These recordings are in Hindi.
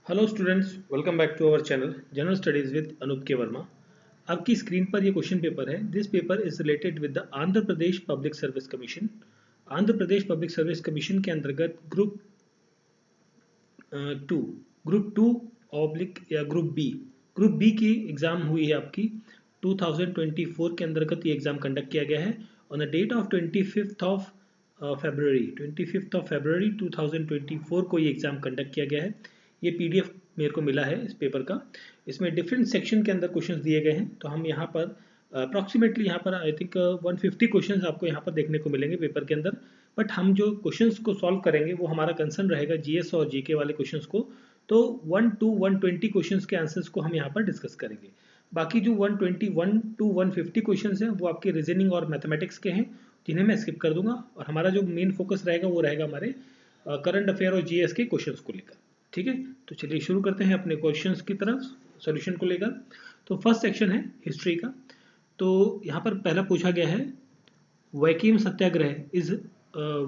Hello students, welcome back to our channel general studies with Anoop K Verma. आपकी स्क्रीन पर ये क्वेश्चन पेपर है। This paper is related with the Andhra Pradesh public service commission. Andhra Pradesh public service commission के अंतर्गत टू ग्रुप टू ऑब्लिक या ग्रुप बी की एग्जाम हुई है आपकी 2024 के अंतर्गत ये एग्जाम कंडक्ट किया गया है on the date of 25th of February 2024 को ये एग्जाम कंडक्ट किया गया है। ये पीडीएफ मेरे को मिला है इस पेपर का। इसमें डिफरेंट सेक्शन के अंदर क्वेश्चंस दिए गए हैं, तो हम यहाँ पर अप्रॉक्सीमेटली यहाँ पर आई थिंक 150 क्वेश्चंस आपको यहाँ पर देखने को मिलेंगे पेपर के अंदर। बट हम जो क्वेश्चंस को सॉल्व करेंगे वो हमारा कंसर्न रहेगा जीएस और जीके वाले क्वेश्चंस को। तो 1 to 120 क्वेश्चंस के आंसर्स को हम यहाँ पर डिस्कस करेंगे। बाकी जो 121 to 150 क्वेश्चंस हैं वो आपके रीजनिंग और मैथमेटिक्स के हैं, जिन्हें मैं स्किप कर दूंगा। और हमारा जो मेन फोकस रहेगा वो रहेगा हमारे करंट अफेयर और जीएस के क्वेश्चंस को लेकर। ठीक है, तो चलिए शुरू करते हैं अपने क्वेश्चंस की तरफ सॉल्यूशन को लेकर। तो फर्स्ट सेक्शन है हिस्ट्री का। तो यहाँ पर पहला पूछा गया है Vaikom Satyagraha is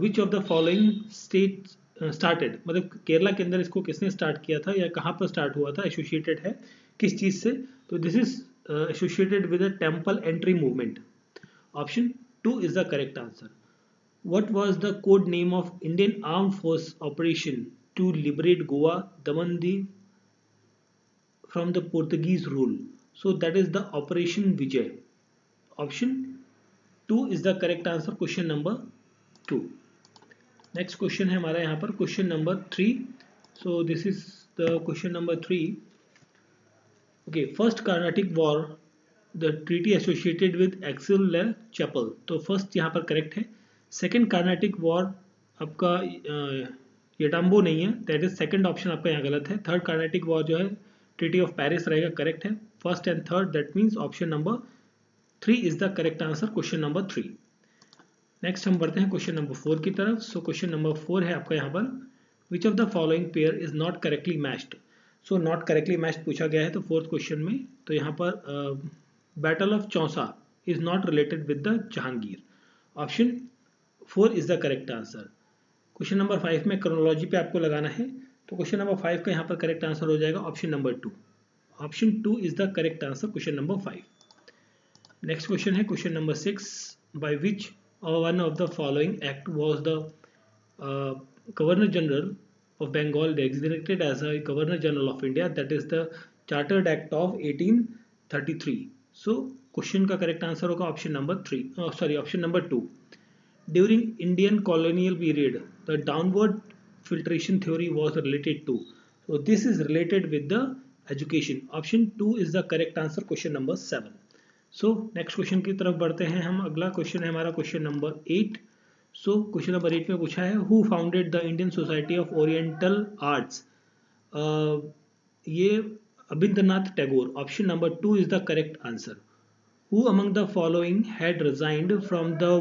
which of the following state started, मतलब केरला के अंदर इसको किसने स्टार्ट किया था या कहाँ पर स्टार्ट हुआ था, एसोसिएटेड है किस चीज से। तो this is associated with the temple entry movement. Option 2 is the correct answer. What was the code name of Indian Armed Force operation to liberate Goa, Daman from the Portuguese rule? So that is the Operation Vijay. Option 2 is the correct answer. Question number 2. Next question है हमारा यहाँ पर question number 3. So this is the question number 3. Okay, first Carnatic War, the treaty associated with Aix-la-Chapelle. तो first यहाँ पर correct है। सेकेंड कार्नाटिक वॉर आपका यटाम्बो नहीं है, दैट इज सेकेंड ऑप्शन आपका यहाँ गलत है। थर्ड कार्नाटिक वॉर जो है ट्रीटी ऑफ पेरिस रहेगा, करेक्ट है। First and third, that means option number 3 is the correct answer, question number 3। Next हम बढ़ते हैं क्वेश्चन नंबर 4 की तरफ। सो क्वेश्चन नंबर 4 है आपका यहाँ पर विच of the following pair is not correctly matched. So not correctly matched पूछा गया है तो फोर्थ क्वेश्चन में। तो यहाँ पर battle of Chausa is not related with the Jahangir. Option 4 is the correct answer. Question number 5 में क्रोनोलॉजी पे आपको लगाना है, तो क्वेश्चन नंबर 5 का यहाँ पर करेक्ट आंसर हो जाएगा option number 2। Option 2 is the correct answer, question number 5। Next question है question number 6, by which one of the following act was the governor general of Bengal designated as a governor general of India, that is the chartered act of 1833। So question का करेक्ट आंसर होगा option number 3, sorry option number 2। During Indian colonial period, the downward filtration theory was related to. So this is related with the education. Option 2 is the correct answer. Question number 7. So next question की तरफ बढ़ते हैं हम। अगला क्वेश्चन है हमारा question number 8. So question number 8 में पूछा है who founded the Indian Society of Oriental Arts. ये Abindranath Tagore. Option number 2 is the correct answer. Who among the following had resigned from the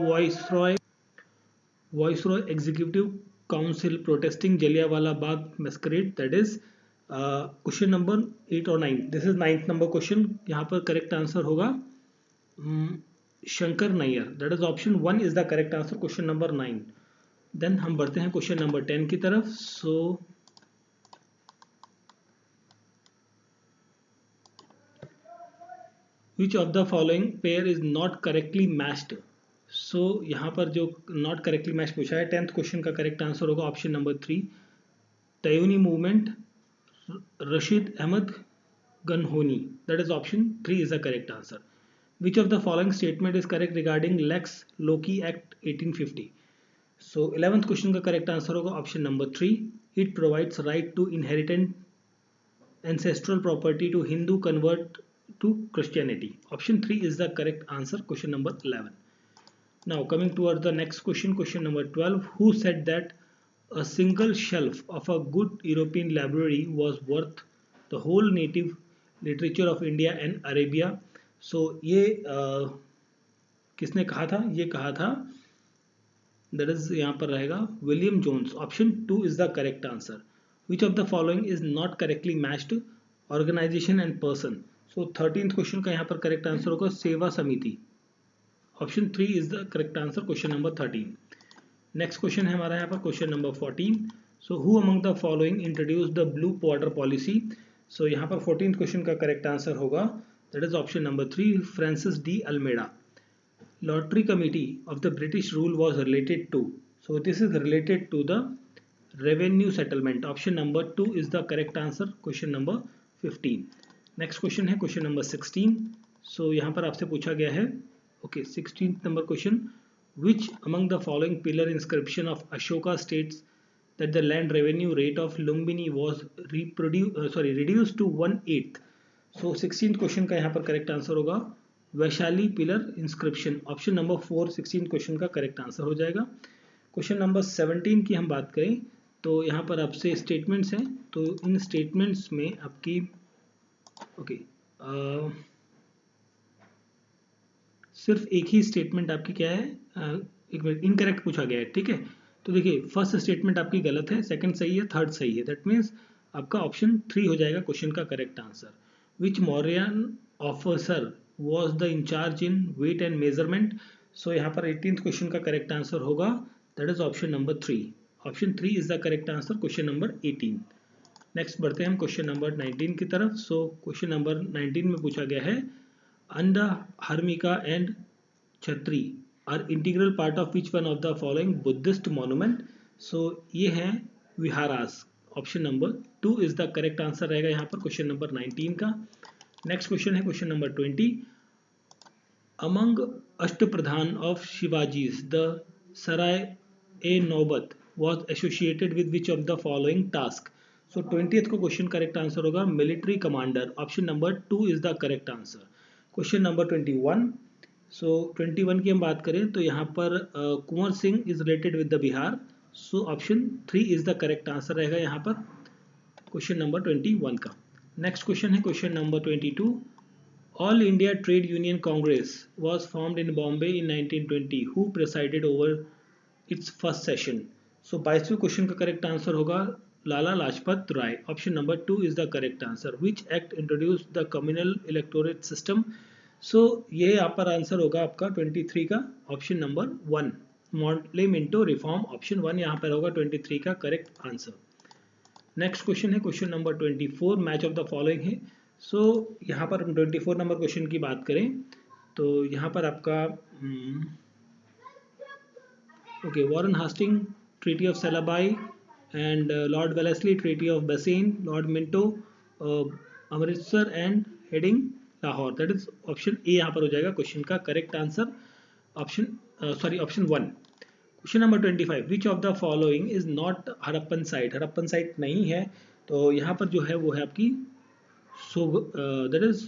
Viceroy Executive Council protesting Jallianwala Bagh massacre? That is question number 8 और 9। This is 9th number question. यहाँ पर करेक्ट आंसर होगा Shankar Nair, that is option 1 is the correct answer, question number 9। Then हम बढ़ते हैं क्वेश्चन नंबर 10 की तरफ। So which of the following pair is not correctly matched. So यहाँ पर जो नॉट करेक्टली मैच पूछा है 10th क्वेश्चन का करेक्ट आंसर होगा option number 3, Taiyuni movement, Rashid Ahmed Gangohi, that is option 3 is the correct answer. Which of the following statement is correct regarding Lex Loci act 1850। So 11th question का करेक्ट आंसर होगा option number 3, it provides right to inherit ancestral property to Hindu convert to Christianity. Option 3 is the correct answer, question number 11. Now coming towards the next question, question number 12. Who said that a single shelf of a good European library was worth the whole native literature of India and Arabia? So ये किसने कहा था? ये कहा था, that is यहाँ पर रहेगा William Jones. Option 2 is the correct answer. Which of the following is not correctly matched? Organization and person. So 13th question का यहाँ पर करेक्ट आंसर होगा Seva Samiti. Option 3 is the correct answer, question number 13। Next question है हमारा यहाँ पर question number 14। So who among the following introduce the blue water policy? So यहाँ पर 14th क्वेश्चन का करेक्ट आंसर होगा, that is option number 3, Francis de Almeida. Lottery Committee of the British rule was related to. So this is related to the revenue settlement. Option number 2 is the correct answer. Question number 15. Next question है question number 16. So यहाँ पर आपसे पूछा गया है, okay, 16th number question. Which among the following pillar inscription of Ashoka states that the land revenue rate of Lumbini was reduced to 1/8? So 16th question का यहाँ पर correct answer होगा Vaishali pillar inscription. Option number 4 16 question का करेक्ट आंसर हो जाएगा. क्वेश्चन नंबर 17 की हम बात करें तो यहाँ पर आपसे स्टेटमेंट्स हैं, तो इन स्टेटमेंट्स में आपकी सिर्फ एक ही स्टेटमेंट आपकी क्या है, एक मिनट, इनकरेक्ट पूछा गया है. ठीक है, तो देखिए फर्स्ट स्टेटमेंट आपकी गलत है, सेकंड सही है, थर्ड सही है. दैट मीन्स आपका ऑप्शन 3 हो जाएगा क्वेश्चन का correct answer. Which Mauryan officer was the in charge in weight and measurement? So यहाँ पर 18th क्वेश्चन का करेक्ट आंसर होगा, that is option number 3. Option 3 is the correct answer. Question number 18. Next बढ़ते हैं हम क्वेश्चन नंबर 19 की तरफ. सो क्वेश्चन नंबर 19 में पूछा गया है anda harmika and chhatri are integral part of which one of the following Buddhist monument? So ये है viharas. Option number 2 is the correct answer रहेगा यहाँ पर क्वेश्चन नंबर 19 का. नेक्स्ट क्वेश्चन है question number 20. Among Ashtapradhan of Shivaji's the Sar e Naubat was associated with which of the following task? So 20th को क्वेश्चन करेक्ट आंसर होगा military commander. Option number 2 is the correct answer. Question number 21. So 21 की हम बात करें तो यहाँ पर Kunwar Singh is related with the Bihar. So option 3 is the correct answer रहेगा यहाँ पर क्वेश्चन नंबर 21 का. नेक्स्ट क्वेश्चन है question number 22. All India Trade Union Congress was formed in Bombay in 1920. Who presided over its first session? So 22वें क्वेश्चन का करेक्ट आंसर होगा लाला लाजपत राय. Option number 2 is the correct answer. Which act introduce the communal electorate system? So ये यहाँ पर आंसर होगा आपका 23 का option number 1, Morley Minto reform. Option 1 यहाँ पर होगा 23 का करेक्ट आंसर. नेक्स्ट क्वेश्चन है question number 24. Match of the following है. सो यहाँ पर हम 24 नंबर क्वेश्चन की बात करें तो यहाँ पर आपका Warren Hasting treaty of Salbai and Lord Wellesley treaty of Bassein, Lord Minto Amritsar and Hardinge Lahore. That is option A यहाँ पर हो जाएगा क्वेश्चन का correct answer. Option 1. Question number 25. Which of the following is not Harappan site? Harappan site नहीं है, तो यहाँ पर जो है वो है आपकी that is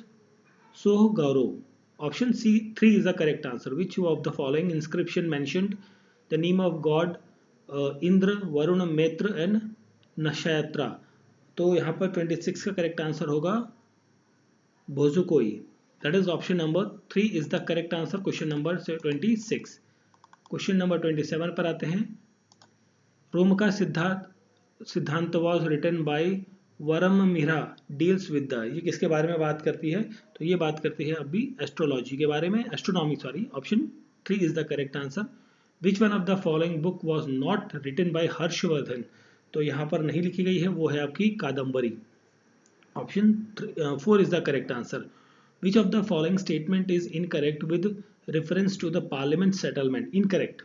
Sohgaura. Option C 3 is the correct answer. Which of the following inscription mentioned the name of god Indra, Varuna, Mitra and Nakshatra? तो यहाँ पर 26 का करेक्ट आंसर होगा Boghazkoi. That is option number 3 is the correct answer question number 26. Question number 27 पर आते हैं. रोम का सिद्धांत was written by Varam मिहरा deals with the. ये किसके बारे में बात करती है? तो ये बात करती है अभी एस्ट्रोलॉजी के बारे में, astronomy sorry. Option 3 is the correct answer. Which one of the following book was not written by Harshavardhan? तो यहाँ पर नहीं लिखी गई है, वो है आपकी Kadambari. Option 4 is the correct answer. Which of the following statement is incorrect with reference to the parliament settlement? Incorrect.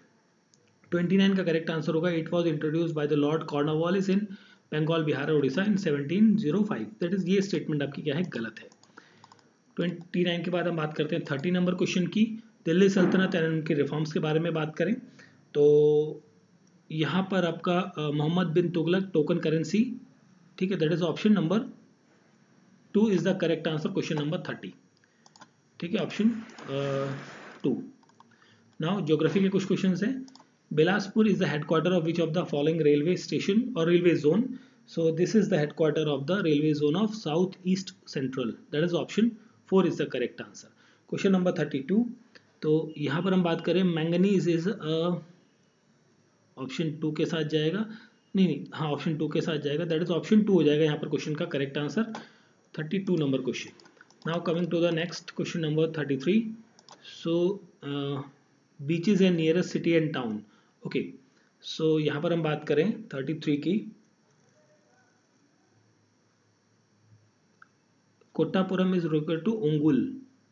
29 का करेक्ट आंसर होगा it was introduced by the Lord Cornwallis in Bengal, Bihar और उड़ीसा इन 1705. दैट इज ये स्टेटमेंट आपकी क्या है, गलत है. 29 के बाद हम बात करते हैं 30 नंबर क्वेश्चन की. दिल्ली सल्तनत एंड उनके रिफॉर्म्स के बारे में बात करें तो यहाँ पर आपका मोहम्मद बिन तुगलक टोकन करेंसी. ठीक है, that is option number 2 is the correct answer question number 30. ठीक है, ऑप्शन 2. नाउ ज्योग्राफी के कुछ क्वेश्चंस हैं. Bilaspur is the headquarter of which of the following railway station or railway zone? So this is the headquarter of the railway zone of south east central. That is option 4 is the correct answer. Question number 32. तो यहाँ पर हम बात करें मैंगनीज इज ऑप्शन 2 के साथ जाएगा, नहीं हाँ ऑप्शन 2 के साथ जाएगा. दैट इज ऑप्शन 2 हो जाएगा यहाँ पर क्वेश्चन का correct answer. 32 number question. Now coming to the next question number 33. So beaches and nearest city and town. Okay. So यहाँ पर हम बात करें 33 की, Kottapuram is located to Ongole,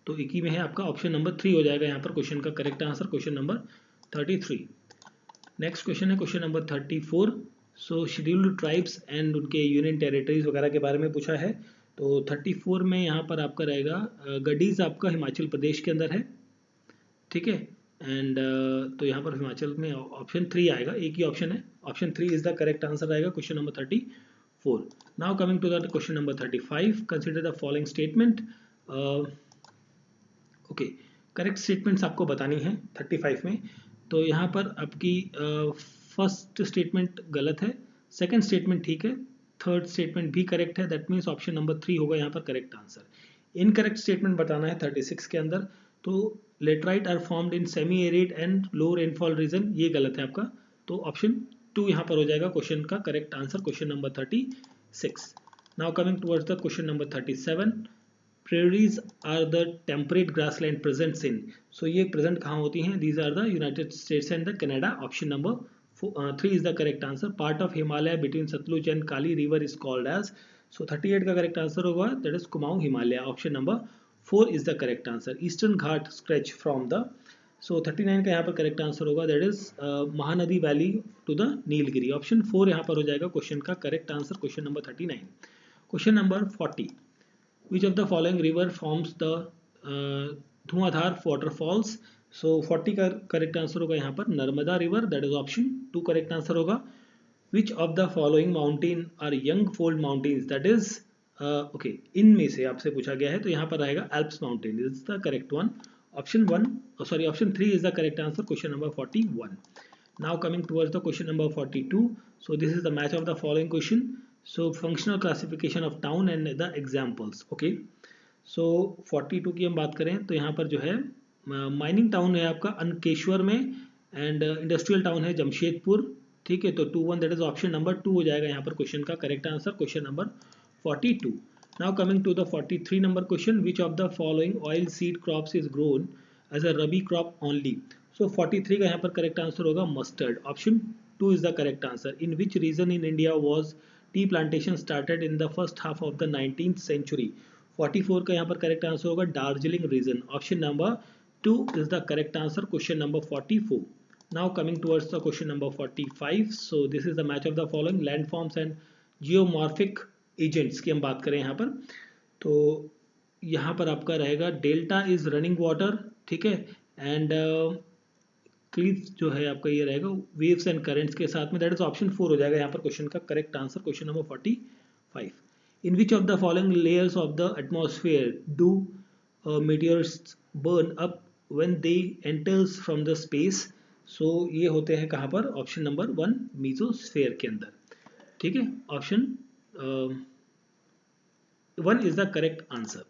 तो एक ही में है आपका, ऑप्शन नंबर 3 हो जाएगा यहाँ पर क्वेश्चन का correct answer, question number 33। Next question है question number 34। So scheduled tribes and उनके यूनियन टेरिटरीज वगैरह के बारे में पूछा है। तो 34 में यहाँ पर आपका रहेगा गडीज आपका हिमाचल प्रदेश के अंदर है, ठीक है। एंड तो यहाँ पर हिमाचल में ऑप्शन 3 आएगा, एक ही ऑप्शन है, option 3 is the correct answer आएगा question number 34। Now coming to the question number 35, consider the following statement. Okay, correct statements आपको बतानी है 35 में। तो यहाँ पर आपकी फर्स्ट स्टेटमेंट गलत है, सेकंड स्टेटमेंट ठीक है, थर्ड स्टेटमेंट भी करेक्ट है, दैट मीन्स ऑप्शन नंबर 3 होगा यहाँ पर करेक्ट आंसर। इनकरेक्ट स्टेटमेंट बताना है 36 के अंदर। तो laterite are formed in semi arid and low rainfall region, ये गलत है आपका, तो ऑप्शन 2 यहाँ पर हो जाएगा क्वेश्चन का correct answer, question number 36। Now coming towards the question number 37, prairies are the temperate grassland presents in, so ये present कहाँ होती हैं, these are the United States and the Canada, option number 3 is the correct answer। part of Himalaya between Satluj and Kali river is called as, so 38 का correct answer होगा, that is Kumaon Himalaya, option number 4 is the correct answer। Eastern Ghat stretch from the, so 39 का यहाँ पर correct answer होगा, that is Mahanadi valley to the Nilgiri, option 4 यहाँ पर हो जाएगा क्वेश्चन का correct answer, question number 39। Question number 40, which of the following river forms the Dhuandhar waterfalls, so 40 का करेक्ट आंसर होगा यहाँ पर Narmada river, that is option 2 correct answer होगा। which of the following mountain are young fold mountains, that is okay, इनमें से आपसे पूछा गया है, तो यहाँ पर रहेगा Alps mountain is the correct one, option 1 sorry option 3 is the correct answer, question number 41। Now coming towards the question number 42, so this is the match of the following question, so functional classification of town and the examples, okay। सो 42 की हम बात करें तो यहाँ पर जो है माइनिंग टाउन है आपका अनकेश्वर में, एंड इंडस्ट्रियल टाउन है जमशेदपुर, ठीक है। तो 21 दैट इज ऑप्शन नंबर 2 हो जाएगा यहाँ पर क्वेश्चन का correct answer, question number 42। Now coming to the 43 number question, which of the following oil seed crops is grown as a rabi crop only, so 43 का यहाँ पर करेक्ट आंसर होगा mustard, option 2 is the correct answer. In which region in India was tea plantation started in the first half of the 19th century, 44 का यहाँ पर करेक्ट आंसर होगा Darjeeling reason, option number 2 is the correct answer, question number 44। Now coming towards the question number 45, so this is the match of the following landforms and geomorphic agents की हम बात करें यहाँ पर, तो यहाँ पर आपका रहेगा डेल्टा इज रनिंग वाटर, ठीक है, एंड क्लीफ जो है आपका ये रहेगा वेव्स एंड करेंट्स के साथ में, दैट इज ऑप्शन 4 हो जाएगा यहाँ पर क्वेश्चन का correct answer, question number 45। In which of the following layers of the atmosphere do meteors burn up when they enters from the space, so ये होते हैं कहाँ पर, ऑप्शन नंबर 1 मीसोस्फेयर के अंदर, ठीक है, option 1 is the correct answer।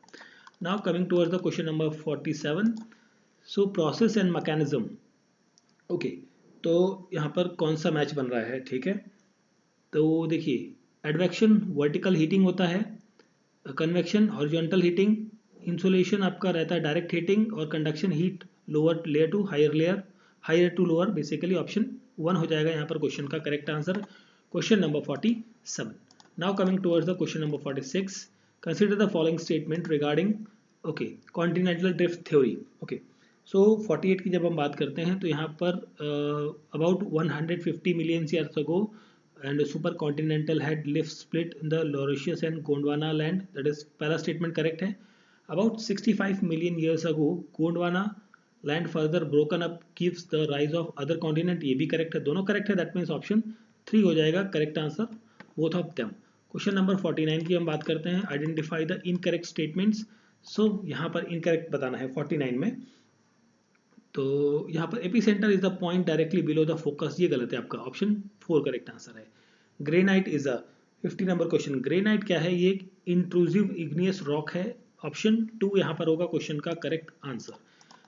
Now coming towards the question number 47, so process and mechanism, okay, तो यहाँ पर कौन सा मैच बन रहा है, ठीक है। तो देखिए एडवेक्शन वर्टिकल हीटिंग होता है, कन्वेक्शन हॉरिजॉन्टल हीटिंग, इंसुलेशन आपका रहता है डायरेक्ट हीटिंग, और conduction heat lower layer to higher layer, higher to lower, basically option 1 हो जाएगा यहाँ पर क्वेश्चन का correct answer, question number 47। Now coming towards the question number 46, consider the following statement regarding okay continental drift theory, okay. So 48 की जब हम बात करते हैं तो यहाँ पर about 150 million years ago and supercontinental had lift split in the Mauritius and Gondwana land, that is पहला statement correct है। About 65 million years ago Gondwana land further broken up gives the rise of other continent, ये भी correct है, दोनों correct है, that means option 3 हो जाएगा correct answer both of them। Question number 49 की हम बात करते हैं, identify the incorrect statements, so यहाँ पर incorrect बताना है 49 में, तो यहाँ पर epicentre is the point directly below the focus, ये गलत है आपका, ऑप्शन 4 करेक्ट आंसर है। Granite is a 50 number question, granite क्या है, ये इंट्रूसिव इग्नियस रॉक है, ऑप्शन 2 यहाँ पर होगा क्वेश्चन का correct answer.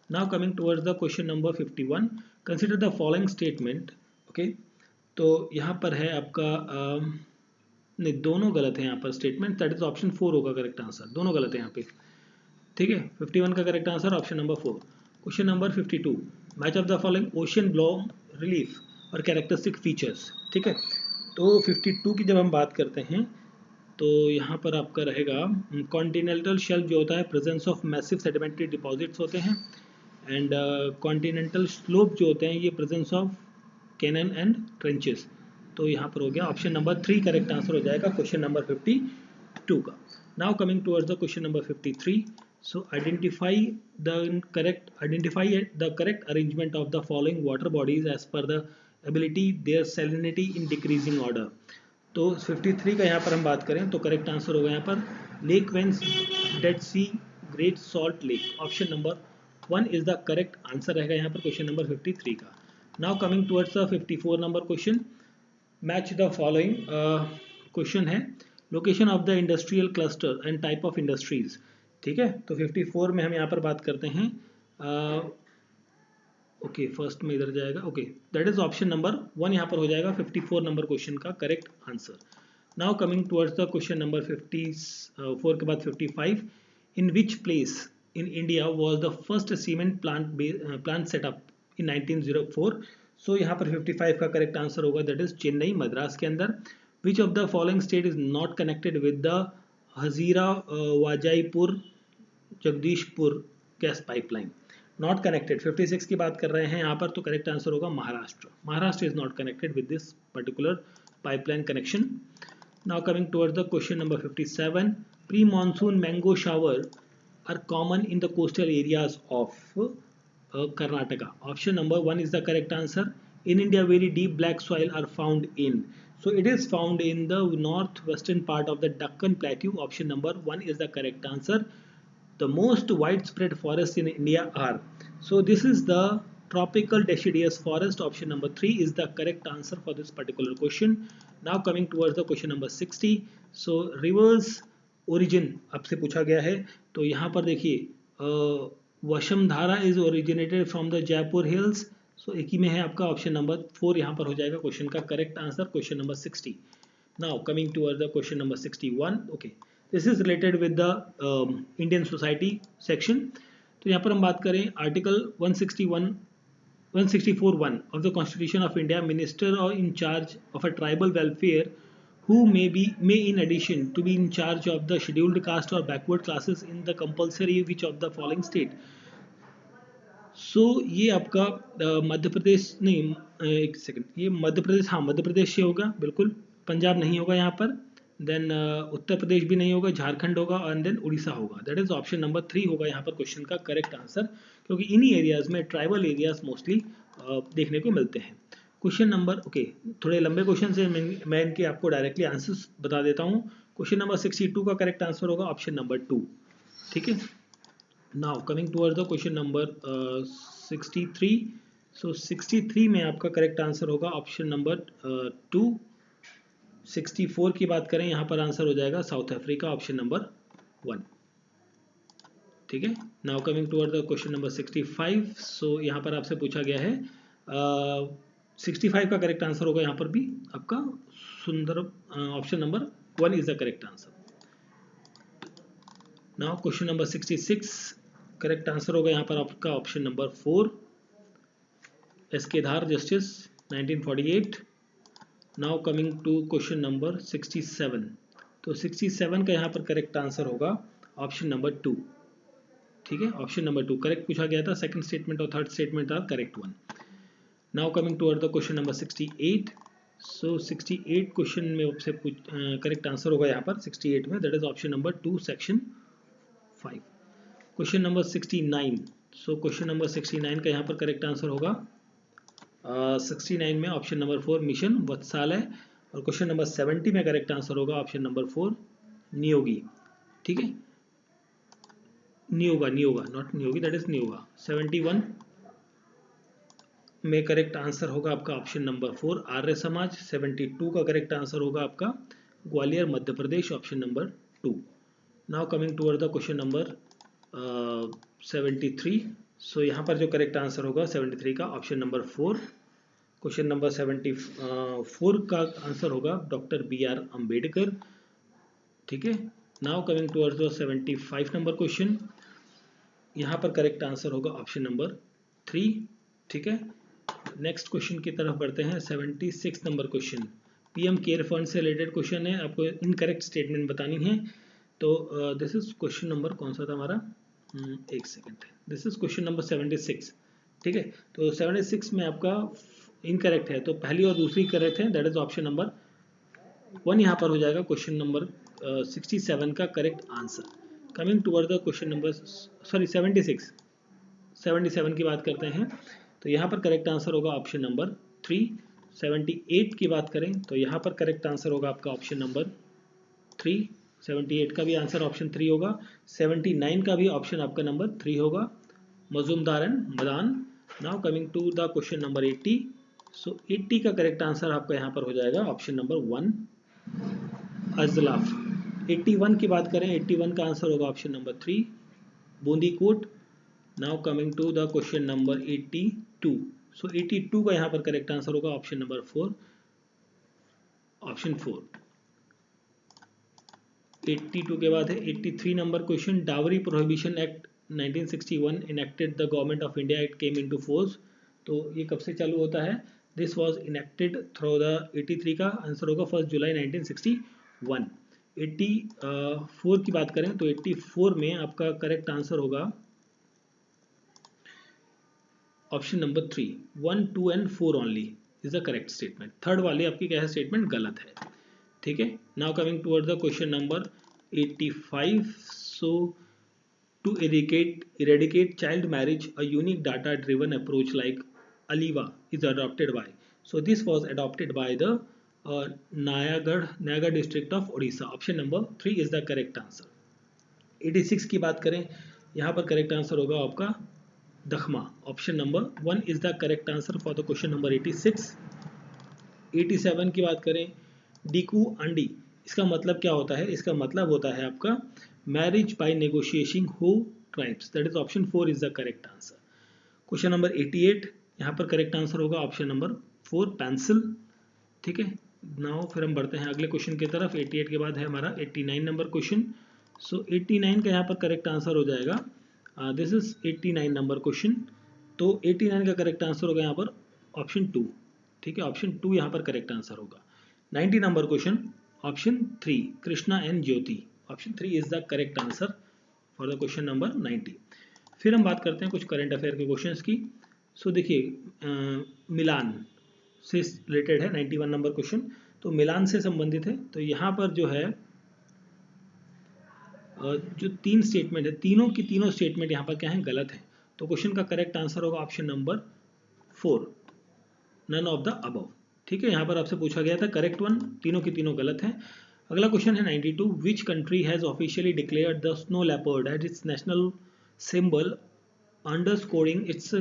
Now coming towards the question number 51, consider the following statement, okay. तो यहाँ पर है आपका नहीं, दोनों गलत है यहाँ पर स्टेटमेंट, दैट इज ऑप्शन 4 होगा करेक्ट आंसर, दोनों गलत है यहाँ पे, ठीक है। 51 का correct answer option number 4। Question number 52, match of the following ocean bloom relief, और कैरेक्टरिस्टिक फीचर्स। ठीक है, तो 52 की जब हम बात करते हैं तो यहाँ पर आपका रहेगा कॉन्टिनेंटल शेल्फ जो होता है, presence of massive sedimentary deposits होते हैं, एंड कॉन्टिनेंटल स्लोप जो होते हैं ये presence of canyon and trenches. तो यहाँ पर हो गया ऑप्शन नंबर 3 करेक्ट आंसर हो जाएगा क्वेश्चन नंबर 52 का। Now coming towards the question number 53, so identify the correct arrangement of the following water bodies as per the ability their salinity in decreasing order. तो 53 का यहाँ पर हम बात करें तो करेक्ट आंसर होगा यहाँ पर lake Vans, dead sea, great salt lake. Option number 1 is the correct answer रहेगा यहाँ पर क्वेश्चन नंबर 53 का। Now coming towards the 54 number question, match the following. Question है location of the industrial cluster and type of industries. ठीक है, तो 54 में हम यहाँ पर बात करते हैं ओके फर्स्ट में इधर जाएगा, okay that is option number 1 यहाँ पर हो जाएगा 54 नंबर क्वेश्चन का correct answer. Now coming towards the question number 54 के बाद 55, in which place in India was the first cement plant set up in 1904। So यहाँ पर 55 का करेक्ट आंसर होगा दैट इज चेन्नई मद्रास के अंदर। Which of the following state is not connected with the Hazira Vijaipur Jagdishpur gas pipeline. Not connected 56 की बात कर रहे हैं यहाँ पर, तो करेक्ट आंसर होगा Maharashtra. Maharashtra is not connected with this particular pipeline connection. Now coming towards the question number 57, pre monsoon mango shower are common in the coastal areas of Karnataka. Option number 1 is the correct answer. In India, very deep black soil are found in. So it is found in the northwestern part of the Deccan Plateau. Option number 1 is the correct answer. The most widespread forests in India are. So this is the tropical deciduous forest. Option number 3 is the correct answer for this particular question. Now coming towards the question number 60. So rivers origin आपसे पूछा गया है, तो यहाँ पर देखिए Vamsadhara is originated from the Jaipur hills. So एक ही में है आपका ऑप्शन नंबर 4 यहाँ पर हो जाएगा क्वेश्चन का correct answer, question number 60। Now coming towards the question number 61, okay this is related with the Indian society section. तो यहाँ पर हम बात करें article 164(1) of the constitution of India, minister और in charge of a tribal welfare who may in addition to be in charge of the scheduled caste or backward classes in the compulsory which of the following state। so ये आपका मध्य प्रदेश नहीं एक सेकंड, ये मध्य प्रदेश, हाँ मध्य प्रदेश से होगा बिल्कुल, पंजाब नहीं होगा यहाँ पर, देन उत्तर प्रदेश भी नहीं होगा, झारखंड होगा एंड देन उड़ीसा होगा। दैट इज ऑप्शन नंबर 3 होगा यहाँ पर क्वेश्चन का करेक्ट आंसर, क्योंकि इन्हीं एरियाज में ट्राइबल एरियाज मोस्टली देखने को मिलते हैं। क्वेश्चन नंबर ओके थोड़े लंबे क्वेश्चन से मैं इनके आपको डायरेक्टली आंसर्स बता देता हूँ। क्वेश्चन नंबर 62 का करेक्ट आंसर होगा ऑप्शन नंबर 2। ठीक है, now coming towards the question number 63। सो 63 में आपका करेक्ट आंसर होगा ऑप्शन नंबर 2। 64 की बात करें यहाँ पर आंसर हो जाएगा साउथ अफ्रीका, ऑप्शन नंबर 1। ठीक है, now coming towards the question number 65। सो यहाँ पर आपसे पूछा गया है 65 का करेक्ट आंसर होगा यहाँ पर भी आपका सुंदर, option number 1 is the correct answer. Now question number 66 correct answer होगा यहाँ पर आपका option number 4, S K Dhar justice 1948। Now coming to question number 67, तो 67 का यहाँ पर करेक्ट आंसर होगा ऑप्शन नंबर 2। ठीक है, ऑप्शन नंबर 2 करेक्ट पूछा गया था, सेकंड स्टेटमेंट और third statement are correct one. Now coming toward the question number 68। So 68 question में आपसे करेक्ट आंसर होगा यहाँ पर 68 में, that is option number 2 section 5। Question number 69। So question number 69 का यहाँ पर करेक्ट आंसर होगा 69 में ऑप्शन नंबर 4 मिशन वत्सालय, और क्वेश्चन नंबर 70 में करेक्ट आंसर होगा ऑप्शन नंबर 4 नियोगी। ठीक है, नियोगा नॉट नियोगी, दैट इज नियोगा। 71 में करेक्ट आंसर होगा आपका ऑप्शन नंबर 4 आर्य समाज। 72 का करेक्ट आंसर होगा आपका Gwalior Madhya Pradesh, option number 2। Now coming toward the question number 73। So यहाँ पर जो करेक्ट आंसर होगा 73 का ऑप्शन नंबर 4। क्वेश्चन नंबर 74 का आंसर होगा डॉक्टर BR अम्बेडकर। ठीक है, now coming towards the 75 number question, यहाँ पर करेक्ट आंसर होगा ऑप्शन नंबर 3। ठीक है, नेक्स्ट क्वेश्चन की तरफ बढ़ते हैं। 76 number question PM care fund से रिलेटेड क्वेश्चन है, आपको इनकरेक्ट स्टेटमेंट बतानी है। तो दिस इज क्वेश्चन नंबर कौन सा था हमारा, एक second, this is question number 76, ठीक है। तो 76 में आपका इनकरेक्ट है, तो पहली और दूसरी करेक्ट है, दैट इज ऑप्शन नंबर 1 यहाँ पर हो जाएगा क्वेश्चन नंबर 67 का correct answer. Coming toward the question number 77 की बात करते हैं, तो यहाँ पर करेक्ट आंसर होगा ऑप्शन नंबर 3। 78 की बात करें तो यहाँ पर करेक्ट आंसर होगा आपका ऑप्शन नंबर 3। 78 का भी आंसर ऑप्शन 3 होगा। 79 का भी ऑप्शन आपका नंबर 3 होगा, Majumdar and Madan. Now coming to the question number 80। So 80 का करेक्ट आंसर आपका यहाँ पर हो जाएगा ऑप्शन नंबर 1, अजलाफ। 81 की बात करें, 81 का आंसर होगा option number 3, Bundikot. Now coming to the question number 82। So 82 का यहाँ पर करेक्ट आंसर होगा ऑप्शन नंबर 4, ऑप्शन 4। 82 के बाद है 83 number question, dowry prohibition act 1961 enacted the government of India, it came into force. तो ये कब से चालू होता है, this was enacted through the 83 का आंसर होगा 1 जुलाई 1961। 84 की बात करें तो 84 में आपका करेक्ट आंसर होगा option number 3, 1, 2 and 4 only is the correct statement. Third वाली आपकी क्या है स्टेटमेंट गलत है, ठीक है। Now coming toward the question number 85। So to eradicate child marriage, a unique data driven approach like Aliva is adopted by, so this was adopted by the Nayagarh district of Odisha. Option number 3 is the correct answer. 86 की बात करें, यहाँ पर करेक्ट आंसर होगा आपका dakhma. Option number 1 is the correct answer for the question number 86। 87 की बात करें, डिकू अंडी, इसका मतलब क्या होता है, इसका मतलब होता है आपका मैरिज बाय नेगोशिएशन हो tribes, that is option 4 is the correct answer. Question number 88, यहाँ पर करेक्ट आंसर होगा ऑप्शन नंबर 4, पेंसिल, ठीक है। नाउ फिर हम बढ़ते हैं अगले क्वेश्चन की तरफ। 88 के बाद है हमारा 89 नंबर क्वेश्चन। सो 89 का यहाँ पर करेक्ट आंसर हो जाएगा, दिस इज 89 नंबर क्वेश्चन। तो 89 का करेक्ट आंसर होगा यहाँ पर ऑप्शन 2, ठीक है, ऑप्शन 2 यहाँ पर करेक्ट आंसर होगा। 90 number question, option 3, Krishna and Jyoti, option 3 is the correct answer for the question number 90। फिर हम बात करते हैं कुछ करंट अफेयर के क्वेश्चंस की। सो देखिए मिलान से रिलेटेड है 91 नंबर क्वेश्चन, तो मिलान से संबंधित है। तो यहाँ पर जो है जो 3 स्टेटमेंट है, तीनों की तीनों स्टेटमेंट यहाँ पर क्या है, गलत है। तो क्वेश्चन का करेक्ट आंसर होगा option number 4, none of the above, ठीक है। यहाँ पर आपसे पूछा गया था करेक्ट वन, तीनों की तीनों गलत हैं। अगला क्वेश्चन है 92, which country has officially declared the snow leopard as its national symbol, underscoring its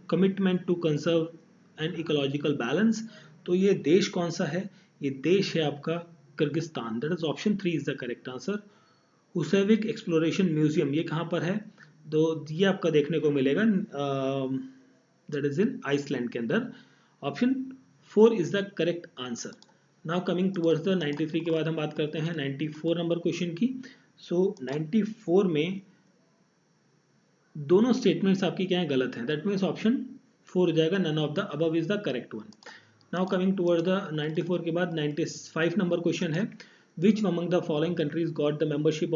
commitment to conserve and ecological balance. तो ये देश कौन सा है, ये देश है आपका Kyrgyzstan, that is option 3 is the correct answer. Husavik exploration museum, ये कहाँ पर है, तो ये आपका देखने को मिलेगा दैट इज इन आइसलैंड के अंदर, option 4 is the correct answer. Now coming towards the 93 के बाद हम बात करते हैं 94 नंबर क्वेश्चन की। सो 94 में दोनों स्टेटमेंट्स आपकी क्या है, गलत हैं, दैट मीन्स ऑप्शन 4 हो जाएगा, none of the above is the correct one. Now coming towards the 94 के बाद 95 नंबर क्वेश्चन है, which among the following countries got the membership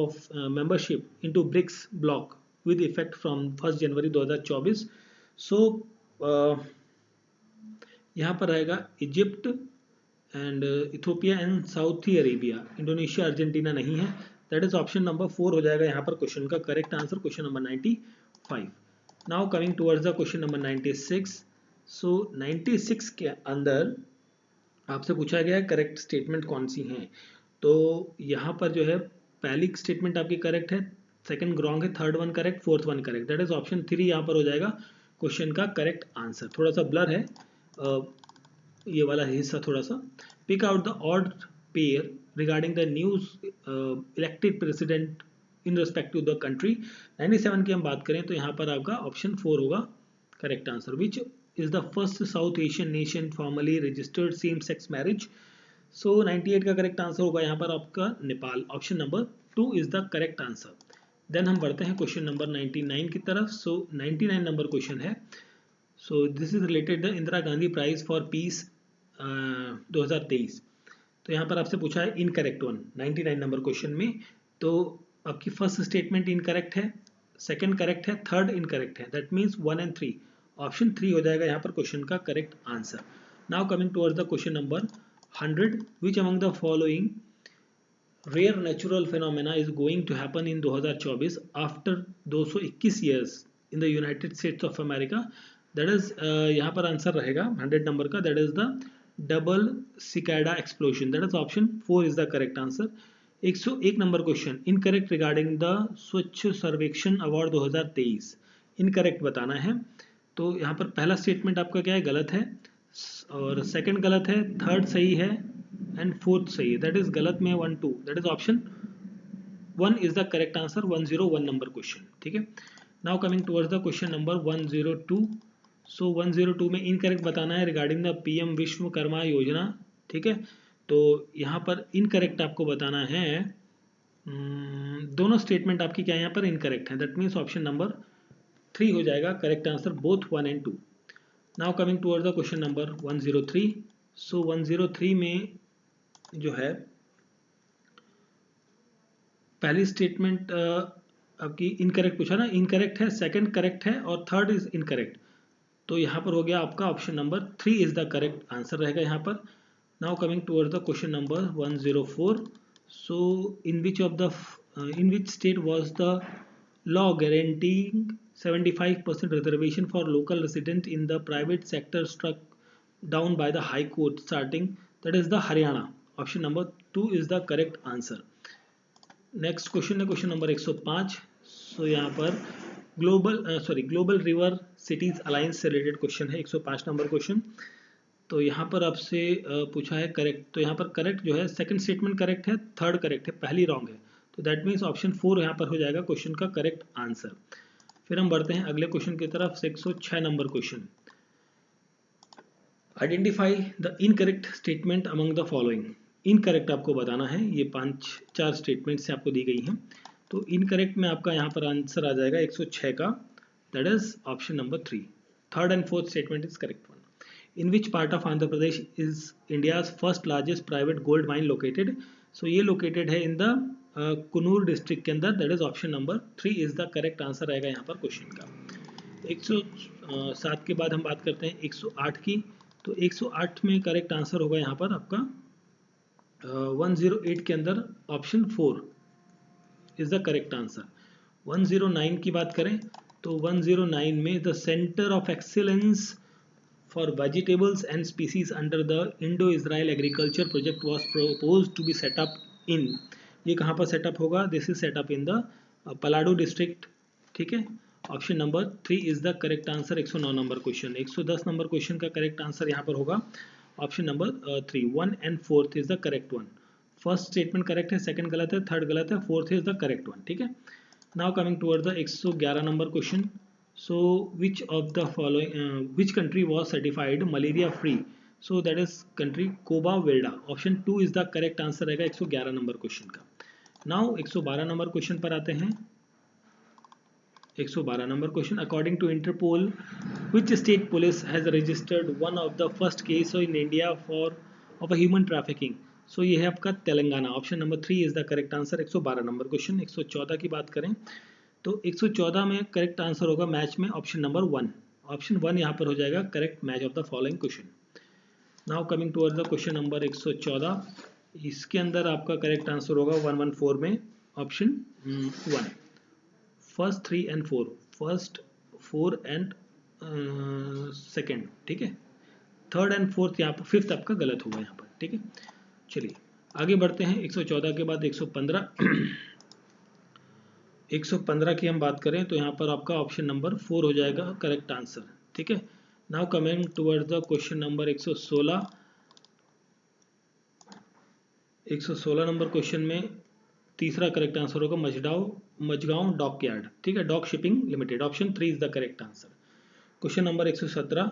into BRICS bloc with effect from 1st जनवरी 2024। सो यहाँ पर आएगा Egypt and Ethiopia and Southee Arabia, Indonesia Argentina नहीं है, दैट इज ऑप्शन नंबर 4 हो जाएगा यहाँ पर क्वेश्चन का correct answer, question number 95। Now coming towards the question number 96। सो 96 के अंदर आपसे पूछा गया है करेक्ट स्टेटमेंट कौन सी हैं। तो यहाँ पर जो है पहली स्टेटमेंट आपकी करेक्ट है, सेकंड रॉन्ग है, third one correct, fourth one correct, that is option 3 यहाँ पर हो जाएगा क्वेश्चन का करेक्ट आंसर। थोड़ा सा ब्लर है ये वाला हिस्सा थोड़ा सा। Pick out the odd pair regarding the news elected president in respect to the country. 97 की हम बात करें तो यहाँ पर आपका ऑप्शन 4 होगा correct answer, which is the first south Asian nation formally registered same sex marriage. So 98 का करेक्ट आंसर होगा यहाँ पर आपका Nepal, option number 2 is the correct answer. Then हम बढ़ते हैं क्वेश्चन नंबर 99 की तरफ। सो 99 नंबर क्वेश्चन है, so this is related the Indira Gandhi prize for peace 2023। तो यहाँ पर आपसे पूछा है इनकरेक्ट वन 99 नंबर क्वेश्चन में। तो आपकी फर्स्ट स्टेटमेंट इनकरेक्ट है, सेकंड करेक्ट है, थर्ड इनकरेक्ट है, दैट मीन्स 1 and 3, ऑप्शन 3 हो जाएगा यहाँ पर क्वेश्चन का correct answer. Now coming towards the question number 100, which among the following rare natural phenomena is going to happen in 2024 after 221 years in the United States of America. That is यहाँ पर आंसर रहेगा 100 नंबर का, that is the double cicada explosion, that is option 4 is the correct answer. 101 number question, incorrect regarding the स्वच्छ सर्वेक्षण अवार्ड 2023, इनकरेक्ट बताना है। तो यहाँ पर पहला स्टेटमेंट आपका क्या है, गलत है, और सेकंड गलत है, थर्ड सही है, एंड फोर्थ सही है, दैट इज गलत में 1 2, that is option 1 is the correct answer, 101 number question, ठीक है। Now coming towards the question number 102। सो 102 में इनकरेक्ट बताना है रिगार्डिंग द पीएम विश्वकर्मा योजना, ठीक है। तो यहाँ पर इनकरेक्ट आपको बताना है, दोनों स्टेटमेंट आपकी क्या यहाँ पर इनकरेक्ट है, दैट मीन्स ऑप्शन नंबर 3 हो जाएगा correct answer, both 1 and 2। Now coming towards the question number 103। सो 103 में जो है पहली स्टेटमेंट आपकी इनकरेक्ट पूछा ना, इनकरेक्ट है, सेकंड करेक्ट है, और थर्ड इज इनकरेक्ट। तो यहाँ पर हो गया आपका option number 3 is the correct answer रहेगा यहाँ पर। Now coming towards the question number 104। So in which state was the law guaranteeing 75% reservation for local resident in the private sector struck down by the High Court starting, that is the Haryana, option number 2 is the correct answer। Next question है क्वेश्चन नंबर 105। सो यहाँ पर ग्लोबल रिवर सिटीज अलायंस से रिलेटेड क्वेश्चन है, 105 नंबर क्वेश्चन। तो यहाँ पर आपसे पूछा है करेक्ट, तो यहाँ पर करेक्ट जो है सेकंड स्टेटमेंट करेक्ट है, थर्ड करेक्ट है, पहली रॉन्ग है, तो दैट मीन्स ऑप्शन 4 यहाँ पर हो जाएगा क्वेश्चन का करेक्ट आंसर। फिर हम बढ़ते हैं अगले क्वेश्चन की तरफ, 106 number question, identify the incorrect statement among the following. Incorrect आपको बताना है, ये 5-4 स्टेटमेंट से आपको दी गई हैं। तो इनकरेक्ट में आपका यहाँ पर आंसर आ जाएगा 106 का, that is option number 3। Third and fourth statement is correct one. In which part of Andhra Pradesh is India's first largest private gold mine located. So ये लोकेटेड है इन द कुनूर डिस्ट्रिक्ट के अंदर, that is option number 3 is the correct answer रहेगा यहाँ पर क्वेश्चन का। 107 के बाद हम बात करते हैं 108 की। तो 108 में करेक्ट आंसर होगा यहाँ पर आपका 108 के अंदर option 4 is the correct answer. 109 की बात करें तो 109 में the centre of excellence for vegetables and spices under the Indo Israel agriculture project was proposed to be set up in, ये कहाँ पर सेटअप होगा, this is set up in the Palnadu district, ठीक है। Option number 3 is the correct answer. 109 number question, 110 number question का करेक्ट आंसर यहाँ पर होगा option number 3, 1 and 4 is the correct one. First statement correct है, सेकंड गलत है, थर्ड गलत है, fourth is the correct one, ठीक है। Now coming toward the 111 number question. So which of the following which country was certified malaria free, so that is country Cabo Verde, option 2 is the correct answer रहेगा 111 नंबर क्वेश्चन का। नाउ 112 नंबर क्वेश्चन पर आते हैं। 112 number question, according to Interpol which state police has registered one of the first case in India of a human trafficking। so ये है आपका Telangana, option number 3 is the correct answer. 112 number question. 114 की बात करें तो 114 में करेक्ट आंसर होगा मैच में ऑप्शन नंबर 1, ऑप्शन 1 यहाँ पर हो जाएगा correct match of the following question. Now coming towards the question number 114, इसके अंदर आपका करेक्ट आंसर होगा 114 में option 1, first 3 and 4, first 4 and second, ठीक है। थर्ड एंड फोर्थ यहाँ पर, फिफ्थ आपका गलत होगा यहाँ पर, ठीक है। चलिए आगे बढ़ते हैं। 114 के बाद 115 115 की हम बात करें तो यहाँ पर आपका ऑप्शन नंबर 4 हो जाएगा करेक्ट आंसर, ठीक है। Now coming towards the question number 116। 116 number question में तीसरा करेक्ट आंसर होगा मजगांव डॉक यार्ड, ठीक है, dock shipping limited, option 3 is the correct answer. Question number 117,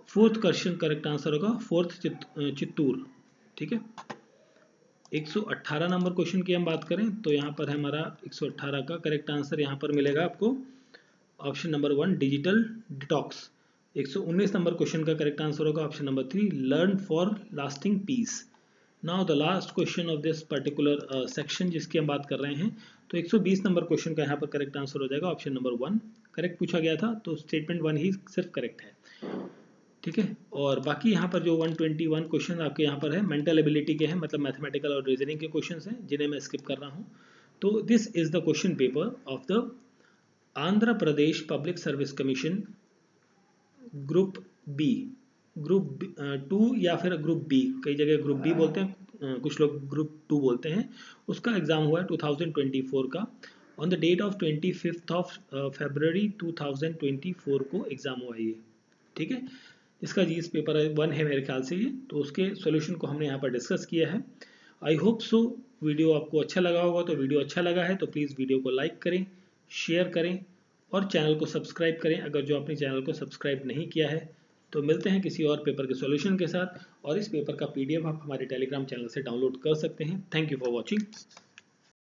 fourth question correct answer होगा फोर्थ चित्तूर, ठीक है। 118 नंबर क्वेश्चन की हम बात करें तो यहाँ पर हमारा 118 का करेक्ट आंसर यहाँ पर मिलेगा आपको option number 1 digital detox, 119 number question का करेक्ट आंसर होगा option number 3, learn for lasting peace. Now the last question of this particular section जिसकी हम बात कर रहे हैं, तो 120 नंबर क्वेश्चन का यहाँ पर करेक्ट आंसर हो जाएगा ऑप्शन नंबर 1। करेक्ट पूछा गया था तो स्टेटमेंट 1 ही सिर्फ करेक्ट है, ठीक है। और बाकी यहाँ पर जो 121 क्वेश्चन आपके यहाँ पर है मेंटल एबिलिटी के हैं, मतलब मैथमेटिकल और रीजनिंग के क्वेश्चन हैं जिन्हें मैं स्किप कर रहा हूँ। तो this is the question paper of the Andhra Pradesh public service commission group B, group 2 या फिर ग्रुप बी, कई जगह ग्रुप बी बोलते हैं, कुछ लोग ग्रुप 2 बोलते हैं। उसका एग्जाम हुआ है 2024 का, on the date of 25 of February 2024 को एग्जाम हुआ है ये, ठीक है। इसका जीएस पेपर 1 है मेरे ख्याल से ये, तो उसके सॉल्यूशन को हमने यहाँ पर डिस्कस किया है। आई होप सो वीडियो आपको अच्छा लगा होगा। तो वीडियो अच्छा लगा है तो प्लीज़ वीडियो को लाइक करें, शेयर करें और चैनल को सब्सक्राइब करें अगर जो आपने चैनल को सब्सक्राइब नहीं किया है। तो मिलते हैं किसी और पेपर के सॉल्यूशन के साथ, और इस पेपर का PDF आप हमारे टेलीग्राम चैनल से डाउनलोड कर सकते हैं। Thank you for watching.